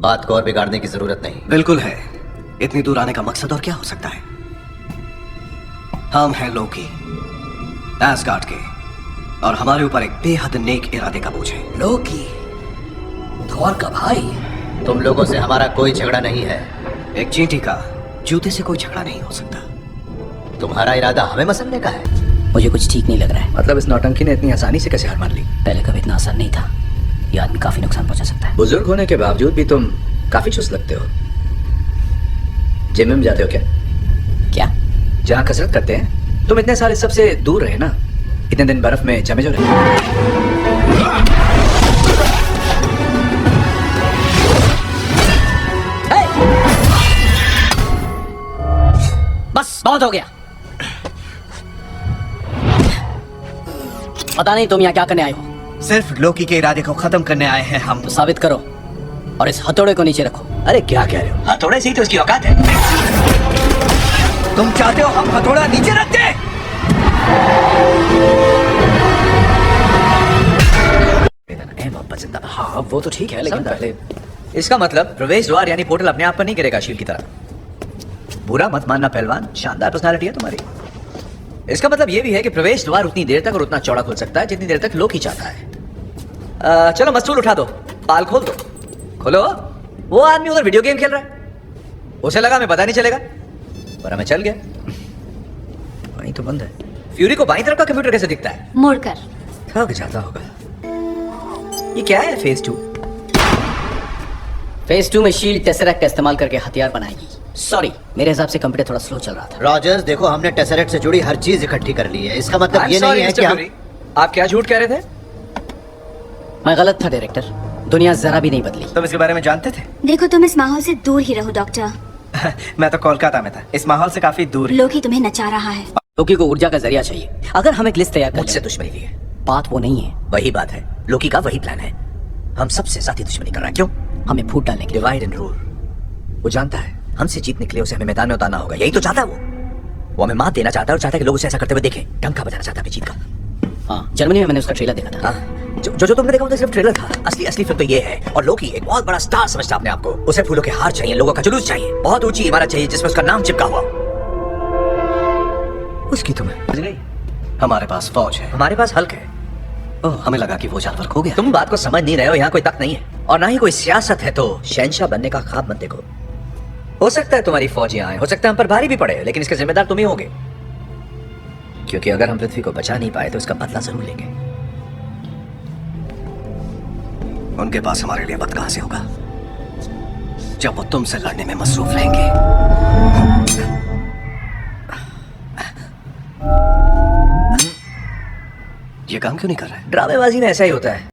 बात को और बिगाड़ने की जरूरत नहीं। बिल्कुल है। इतनी दूर आने का मकसद और क्या हो सकता है? हम हैं लोकी, एस्गार्ड के, और हमारे ऊपर एक बेहद नेक इरादे का बोझ है। लोकी, थॉर का भाई। तुम लोगों से हमारा कोई झगड़ा नहीं है। एक चींटी का जूते से कोई झगड़ा नहीं हो सकता। तुम्हारा इरादा हमें मसलने का है। मुझे कुछ ठीक नहीं लग रहा है। मतलब इस नौटंकी ने इतनी आसानी से कैसे हार मान ली? पहले कभी इतना आसान नहीं था। ये आदमी काफी नुकसान पहुंचा सकता है। बुजुर्ग होने के बावजूद भी तुम काफी चुस्त लगते हो। जिम में जाते हो क्या? क्या? जहाँ कसरत करते हैं। तुम इतने सारे सबसे दूर रहे ना, इतने दिन बर्फ में जमे जो रहे। बस बहुत हो गया। पता नहीं तुम यहाँ क्या करने आए हो। सिर्फ लोकी के इरादे को खत्म करने आए हैं हम। तो साबित करो और इस हथौड़े को नीचे रखो। अरे क्या कह रहे हो? हथौड़े से ही तो उसकी औकात है। तुम चाहते हो हम हथौड़ा नीचे रख दें? मोहब्बत जिंदाबाद। हाँ वो तो ठीक है, लेकिन पहले इसका मतलब प्रवेश द्वार यानी पोर्टल अपने आप पर नहीं गिरेगा शील की तरह। बुरा मत मानना पहलवान, शानदार पर्सनालिटी है तुम्हारी। इसका मतलब ये भी है कि प्रवेश द्वार उतनी देर तक और उतना चौड़ा खुल सकता है जितनी देर तक लोकी चाहता है। चलो मस्तूल उठा दो, पाल खोल दो। खोलो। वो आदमी उधर वीडियो गेम खेल रहा है। उसे लगा हमें पता नहीं चलेगा, पर हमें चल गया। वहीं तो बंद है। फ्यूरी को बाईं तरफ का कंप्यूटर कैसे दिखता है? मुड़कर। थक जाता होगा। ये क्या है फेज 2? फेज 2 में शील्ड टेसरेक्ट का इस्तेमाल करके हथियार बनाएगी। सॉरी, मेरे हिसाब से कंप्यूटर थोड़ा स्लो चल रहा था। रॉजर्स, देखो हमने टेसरेक्ट से जुड़ी हर चीज इकट्ठी कर ली है। इसका मतलब ये नहीं है कि हम... आप क्या झूठ कह रहे थे? मैं गलत था डायरेक्टर। दुनिया जरा भी नहीं बदली। तुम इसके बारे में जानते थे? देखो तुम इस माहौल से दूर ही रहो डॉक्टर। मैं तो कोलकाता में था, इस माहौल से काफी दूर। लोकी तुम्हें नचा रहा है। लोकी को ऊर्जा का जरिया चाहिए। अगर हम एक लिस्ट तैयार कर मुझसे लें। दुश्मनी ली है। बात वो नहीं है। वही बात है, लोकी का वही प्लान है। हम सबसे साथी दुश्मनी कर रहा है। क्यों? हमें फूट डालने के लिए। Divide and rule. वो जानता है हमसे जीतने के लिए उसे हमें मैदान में उतारना होगा। यही तो चाहता है वो हमें मात देना चाहता है और चाहता है कि लोग उसे ऐसा करते हुए देखें। डंका बजाना चाहता है अपनी जीत का। हाँ, जर्मनी में मैंने उसका ट्रेलर देखा था। हाँ, जो तुमने देखा वो तो सिर्फ ट्रेलर था। असली फिल्म तो ये है। और लोकी एक बहुत बड़ा स्टार समझता अपने आप को। उसे फूलों के हार चाहिए, लोगों का जुलूस चाहिए, बहुत ऊंची इमारत चाहिए जिसमें उसका नाम चिपका हुआ। उसकी तुम्हें समझ गई? हमारे पास फौज है। हमारे पास हल्क है। ओह, हमें लगा कि वो जानवर खो गया। तुम बात को समझ नहीं रहे हो। यहाँ कोई तक नहीं है और ना ही कोई सियासत है, तो शहंशाह बनने का ख्वाब मत देखो। हो सकता है तुम्हारी फौज यहाँ आए, हो सकता है हम पर भारी भी पड़े, लेकिन इसके जिम्मेदार तुम ही होगे। क्योंकि अगर हम पृथ्वी को बचा नहीं पाए तो इसका बदला जरूर लेंगे। उनके पास हमारे लिए वक्त कहां से होगा जब वो तुमसे लड़ने में मसरूफ रहेंगे। ये काम क्यों नहीं कर रहा है? ड्रामेबाजी में ऐसा ही होता है।